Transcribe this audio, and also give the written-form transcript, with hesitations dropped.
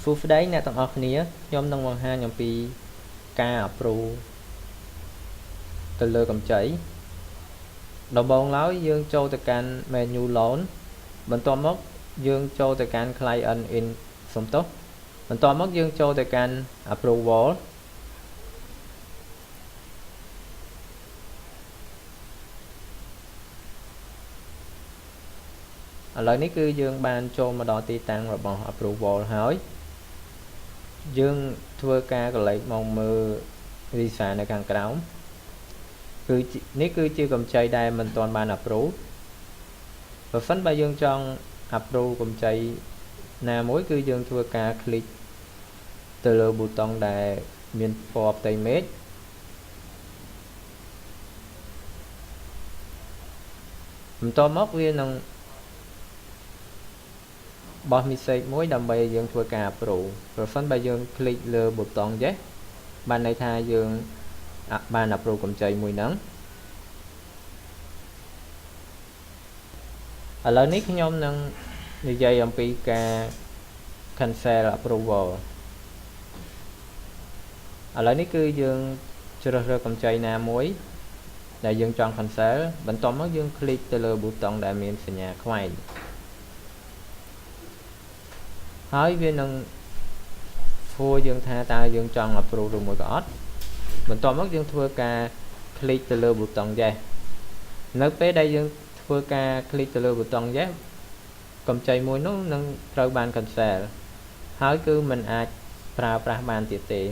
សួស្តីអ្នកទាំងអស់គ្នាខ្ញុំនឹងបង្ហាញអំពីការ approve ទៅលើកម្ចីដំបូងឡើយយើងចូលទៅកាន់ menu loan បន្ទាប់មកយើងចូលទៅកាន់ client in បន្ទាប់មកយើងចូលទៅកាន់ approval ឥឡូវនេះគឺយើងបានចូលមកដល់ទីតាំងរបស់ approval ហើយយើងធ្វើការកលេចមកមើល visa នៅខាងក្រោមគឺនេះគឺជាកម្ចីដែលមិនទាន់បាន approve បើសិនបើយើងចង់ approve កម្ចីណាមួយគឺយើងធ្វើការ click ទៅលើប៊ូតុងដែលមានពណ៌ផ្ទៃមេឃបន្ទាប់មកវានឹងបោះ message មួយដើម្បីយើងធ្វើការ approve ប្រសិនបើយើង click លើប៊ូតុង yes បានន័យថាយើងបាន approve កម្ចីមួយហ្នឹងឥឡូវនេះខ្ញុំនឹងនិយាយអំពីការ cancel approval ឥឡូវនេះគឺយើងជ្រើសរើសកម្ចីណាមួយដែលយើងចង់ cancel បន្ទាប់មកយើង click ទៅលើប៊ូតុងដែលមានសញ្ញាខ្វែងហើយវានឹងសួរយើងថាតើយើងចង់ approve ឬមួយក៏អត់បន្ទាប់មកយើងធ្វើការ click ទៅលើប៊ូតុង yes នៅពេលដែលយើងធ្វើការ click ទៅលើប៊ូតុង yes កម្ចីមួយនោះនឹងត្រូវបាន cancel ហើយគឺមិនអាចប្រើប្រាស់បានទៀតទេ